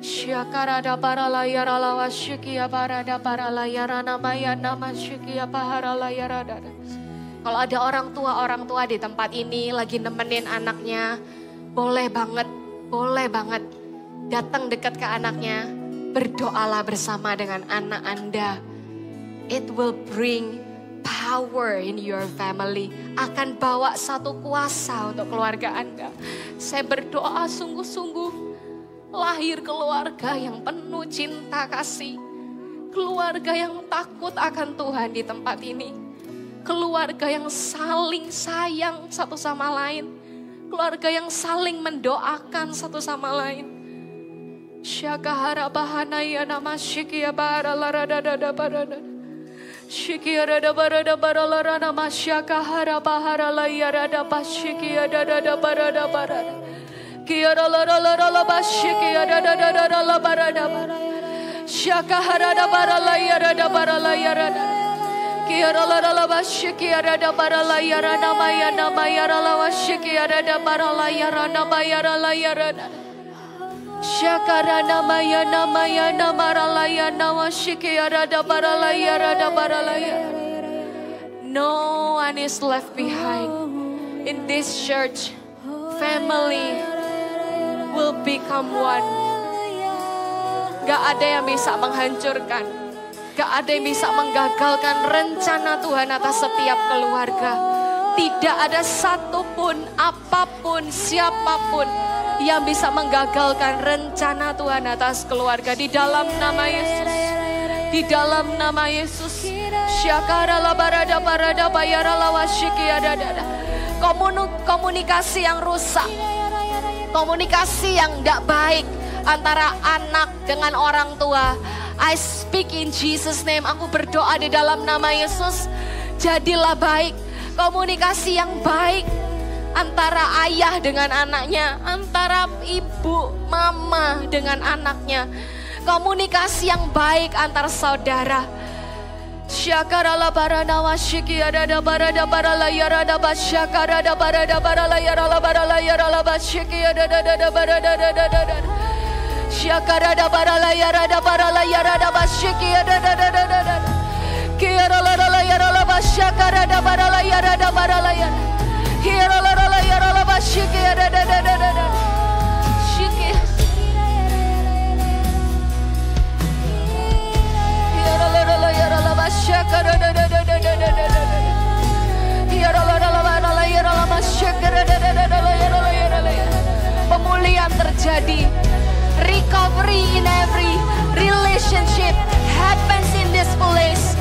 Syakarada paralayarala wasyikia parada paralayarana mayana masyikia paharalayarada. Kalau ada orang tua di tempat ini lagi nemenin anaknya, boleh banget datang dekat ke anaknya, berdoalah bersama dengan anak Anda. It will bring power in your family. Akan bawa satu kuasa untuk keluarga Anda. Saya berdoa sungguh-sungguh lahir keluarga yang penuh cinta kasih. Keluarga yang takut akan Tuhan di tempat ini. Keluarga yang saling sayang satu sama lain. Keluarga yang saling mendoakan satu sama lain. Syakahara bahanaya nama syikia baralarada barada. Syikia rada barada baralara nama syakahara baharalayarada pasyikia dada barada barada. Kiara la la la la bashikia da da da da da la barada. Syakahara da baralayara da baralayara. Kiara la la bashikia da baralayara namaya namaya la washikia da baralayara namaya layara. Syakara namaya namaya namaralaya nawashikia da baralayara da baralayara. No one is left behind in this church. Family will become one. Gak ada yang bisa menghancurkan. Gak ada yang bisa menggagalkan rencana Tuhan atas setiap keluarga. Tidak ada satupun, apapun, siapapun yang bisa menggagalkan rencana Tuhan atas keluarga. Di dalam nama Yesus. Di dalam nama Yesus. Syakara la barada barada bayara la wasyikia dadada. Komunikasi yang rusak. Komunikasi yang tidak baik antara anak dengan orang tua. I speak in Jesus name. Aku berdoa di dalam nama Yesus. Jadilah baik. Komunikasi yang baik antara ayah dengan anaknya. Antara ibu, mama dengan anaknya. Komunikasi yang baik antar saudara. Syakara la barana wasyikia da barada baralayara da basyakara da barada baralayara la baralayara la basyikia da barada da. Syakara da baralayara da baralayara da basyikia da. Kiara la layara la basyakara da baralayara da baralayara. Kiara la layara la basyikia da. Syikia. Kiara la layara la basyakara da. Kiara la layara la basyakara da. Pemulihan terjadi. Recovery in every relationship happens in this place.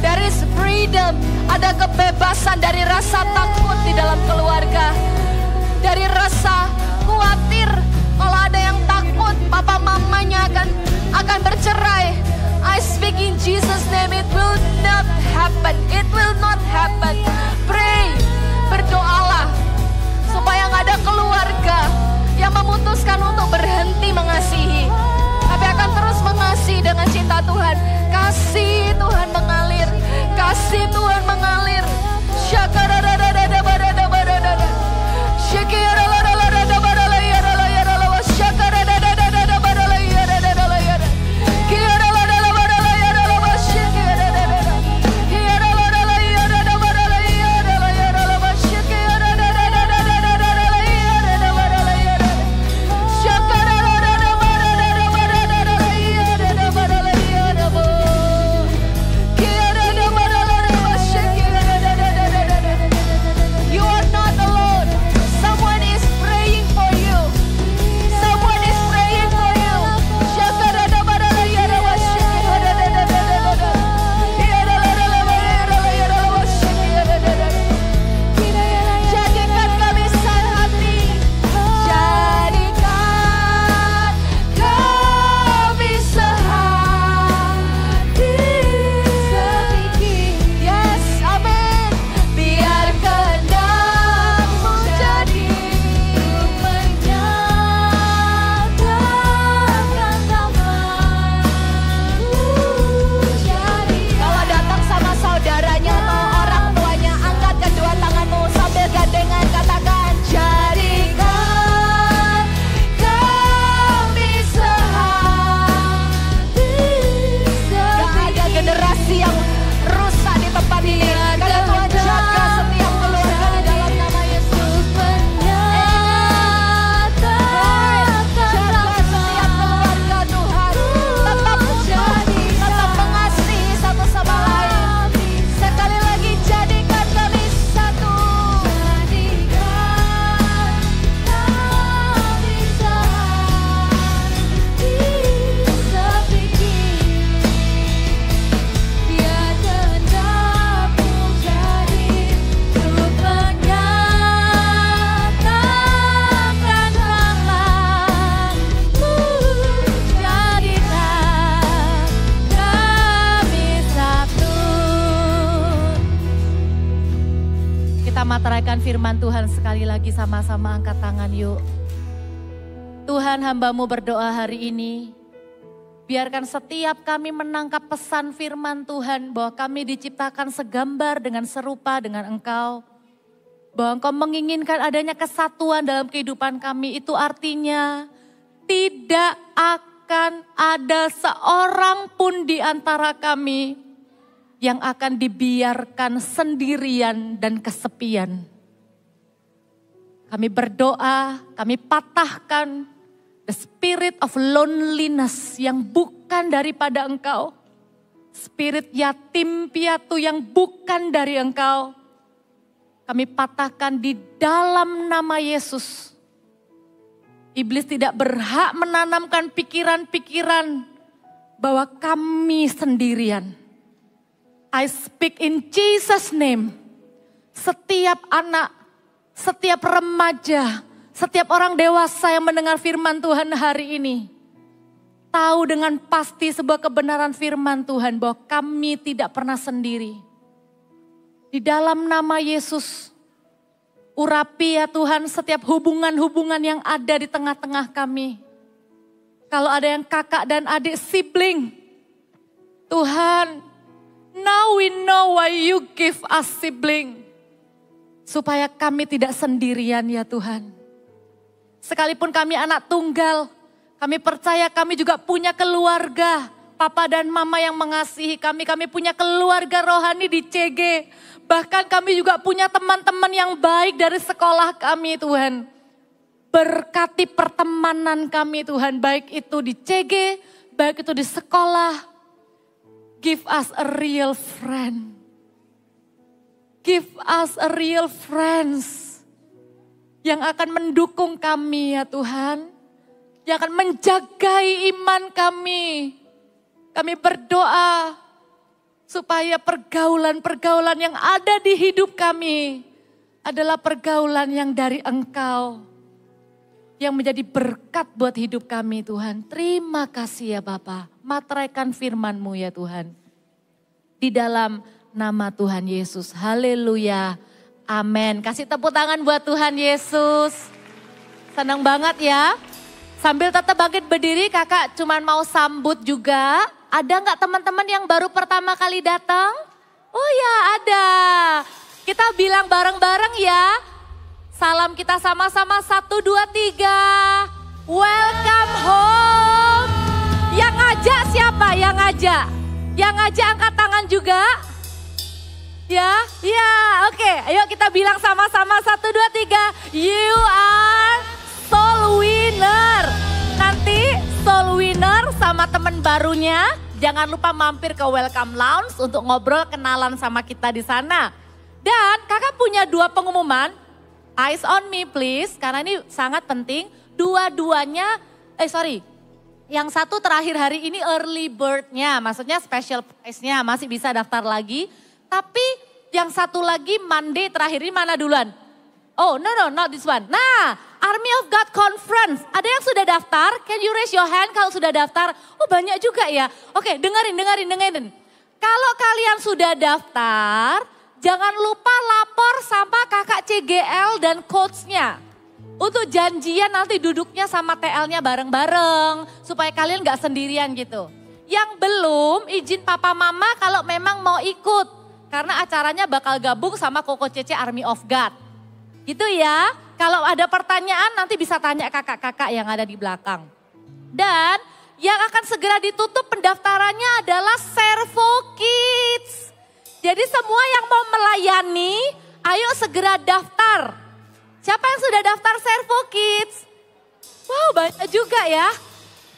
There is freedom. Ada kebebasan dari rasa takut di dalam keluarga. Dari rasa khawatir. Kalau ada yang takut papa mamanya akan bercerai. I speak in Jesus name. It will not happen. It will not happen. Pray. Berdoalah. Supaya gak ada keluarga yang memutuskan untuk berhenti mengasihi, tapi akan terus mengasihi dengan cinta Tuhan. Kasih Tuhan mengalir, kasih Tuhan mengalir. Syakara da da da da da da da da. Syakira la la la da da da la ya la ya la wa syakara da da da da da da la ya da da la ya. Kira la da la da la ya la wa syakira da da da. Kira la da la ya da da la ya da la ya la
kita materaikan firman Tuhan sekali lagi, sama-sama angkat tangan yuk. Tuhan, hamba-Mu berdoa hari ini, biarkan setiap kami menangkap pesan firman Tuhan bahwa kami diciptakan segambar dengan serupa dengan Engkau. Bahwa Engkau menginginkan adanya kesatuan dalam kehidupan kami. Itu artinya tidak akan ada seorang pun di antara kami yang akan dibiarkan sendirian dan kesepian. Kami berdoa, kami patahkan the spirit of loneliness yang bukan daripada Engkau. Spirit yatim piatu yang bukan dari Engkau. Kami patahkan di dalam nama Yesus. Iblis tidak berhak menanamkan pikiran-pikiran bahwa kami sendirian. I speak in Jesus' name. Setiap anak, setiap remaja, setiap orang dewasa yang mendengar firman Tuhan hari ini, tahu dengan pasti sebuah kebenaran firman Tuhan bahwa kami tidak pernah sendiri. Di dalam nama Yesus, urapi ya Tuhan setiap hubungan-hubungan yang ada di tengah-tengah kami. Kalau ada yang kakak dan adik sibling, Tuhan, now we know why you give us sibling. Supaya kami tidak sendirian ya Tuhan. Sekalipun kami anak tunggal, kami percaya kami juga punya keluarga. Papa dan mama yang mengasihi kami, kami punya keluarga rohani di CG. Bahkan kami juga punya teman-teman yang baik dari sekolah kami Tuhan. Berkati pertemanan kami Tuhan, baik itu di CG, baik itu di sekolah. Give us a real friend. Give us a real friends. Yang akan mendukung kami ya Tuhan. Yang akan menjagai iman kami. Kami berdoa supaya pergaulan-pergaulan yang ada di hidup kami adalah pergaulan yang dari Engkau. Yang menjadi berkat buat hidup kami Tuhan. Terima kasih ya Bapa. Materaikan firman-Mu ya Tuhan. Di dalam nama Tuhan Yesus. Haleluya. Amin. Kasih tepuk tangan buat Tuhan Yesus. Senang banget ya. Sambil tetap bangkit berdiri, kakak cuman mau sambut juga. Ada nggak teman-teman yang baru pertama kali datang? Oh ya ada. Kita bilang bareng-bareng ya. Salam kita sama-sama 1, 2, 3. Welcome home. Yang ngajak siapa? Yang ngajak? Yang ngajak angkat tangan juga? Ya, ya, oke. Ayo kita bilang sama-sama 1, 2, 3. You are soul winner. Nanti soul winner sama teman barunya, jangan lupa mampir ke Welcome Lounge untuk ngobrol kenalan sama kita di sana. Dan kakak punya 2 pengumuman. Eyes on me please, karena ini sangat penting. Dua-duanya, yang satu terakhir hari ini early bird-nya, maksudnya special price-nya masih bisa daftar lagi. Tapi yang satu lagi Monday terakhir ini mana duluan? Oh no, not this one. Nah, Army of God Conference, ada yang sudah daftar? Can you raise your hand kalau sudah daftar? Oh banyak juga ya. Oke, dengerin. Kalau kalian sudah daftar, jangan lupa lapor sama kakak CGL dan coach-nya. Untuk janjian nanti duduknya sama TL-nya bareng-bareng. Supaya kalian gak sendirian gitu. Yang belum, izin papa mama kalau memang mau ikut. Karena acaranya bakal gabung sama Koko Cece Army of God. Gitu ya. Kalau ada pertanyaan nanti bisa tanya kakak-kakak yang ada di belakang. Dan yang akan segera ditutup pendaftarannya adalah Servo Kids. Jadi semua yang mau melayani, ayo segera daftar. Siapa yang sudah daftar Servo Kids? Wow banyak juga ya.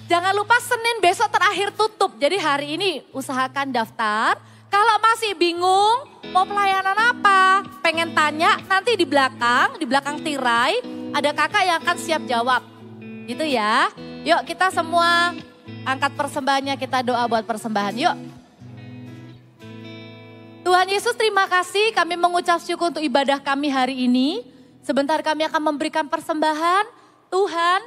Jangan lupa Senin besok terakhir tutup. Jadi hari ini usahakan daftar. Kalau masih bingung mau pelayanan apa, pengen tanya nanti di belakang tirai ada kakak yang akan siap jawab. Gitu ya. Yuk kita semua angkat persembahannya, kita doa buat persembahan yuk. Tuhan Yesus terima kasih, kami mengucap syukur untuk ibadah kami hari ini. Sebentar kami akan memberikan persembahan. Tuhan,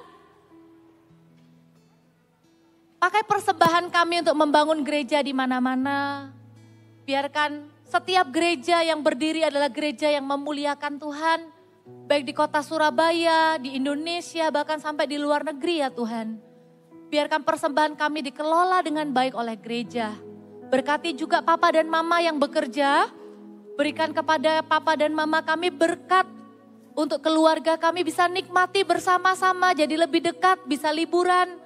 pakai persembahan kami untuk membangun gereja di mana-mana. Biarkan Setiap gereja yang berdiri adalah gereja yang memuliakan Tuhan. Baik di kota Surabaya, di Indonesia, bahkan sampai di luar negeri ya Tuhan. Biarkan persembahan kami dikelola dengan baik oleh gereja. Berkati juga papa dan mama yang bekerja. Berikan kepada papa dan mama kami berkat untuk keluarga kami bisa nikmati bersama-sama, jadi lebih dekat, bisa liburan,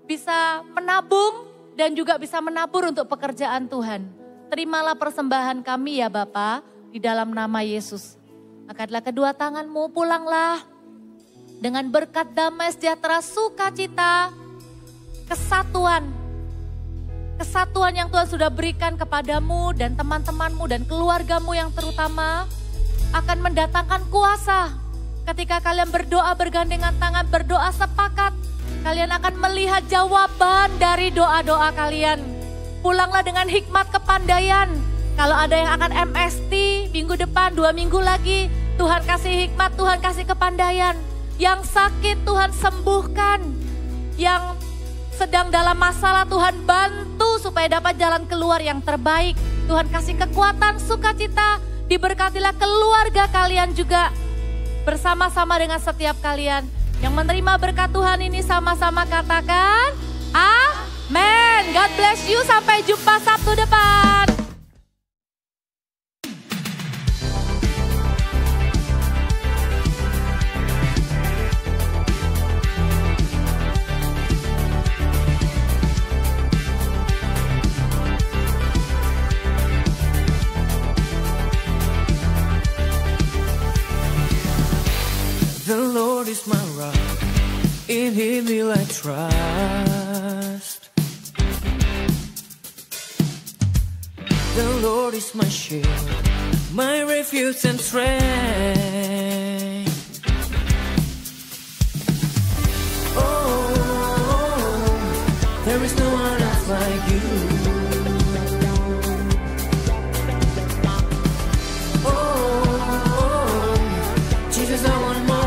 bisa menabung dan juga bisa menabur untuk pekerjaan Tuhan. Terimalah persembahan kami ya Bapa, di dalam nama Yesus. Angkatlah kedua tanganmu, pulanglah dengan berkat damai, sejahtera, sukacita, kesatuan. Kesatuan yang Tuhan sudah berikan kepadamu dan teman-temanmu dan keluargamu yang terutama akan mendatangkan kuasa. Ketika kalian berdoa bergandengan tangan, berdoa sepakat, kalian akan melihat jawaban dari doa-doa kalian. Pulanglah dengan hikmat kepandaian. Kalau ada yang akan MST minggu depan, 2 minggu lagi, Tuhan kasih hikmat, Tuhan kasih kepandaian. Yang sakit Tuhan sembuhkan. Yang sedang dalam masalah Tuhan bantu supaya dapat jalan keluar yang terbaik. Tuhan kasih kekuatan, sukacita, diberkatilah keluarga kalian juga. Bersama-sama dengan setiap kalian yang menerima berkat Tuhan ini sama-sama katakan, amin. God bless you, sampai jumpa Sabtu depan.
The Lord is my rock, in Him will I trust. The Lord is my shield, my refuge and strength. Oh, there is no one else like you. Oh, Jesus, I want more.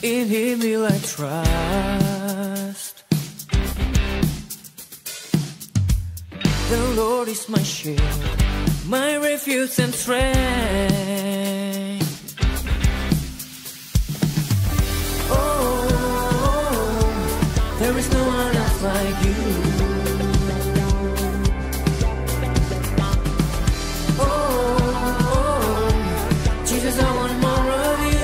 In Him will I trust. The Lord is my shield, my refuge and strength. Oh, there is no one else like you. Oh, Jesus, I want more of you.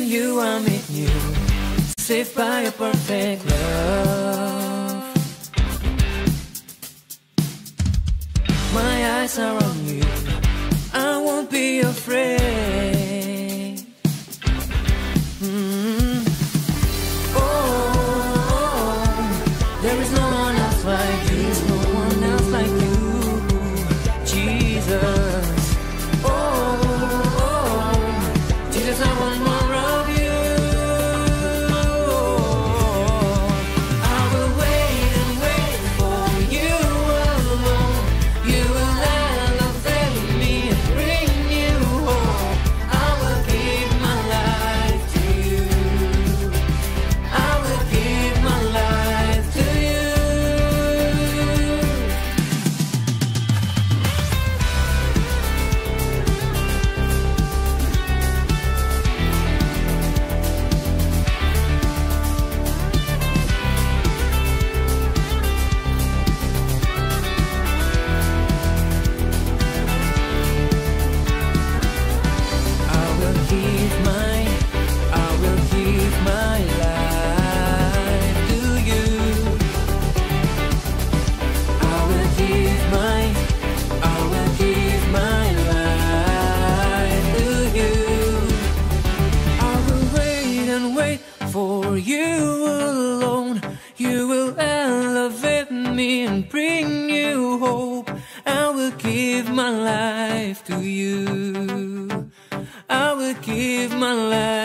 You are made new, saved by a perfect love. My eyes are on you, I won't be afraid. Oh, there is no one else like you, there's no one else like you, Jesus. Oh, Jesus, I want more. I will give my life to you. I will give my life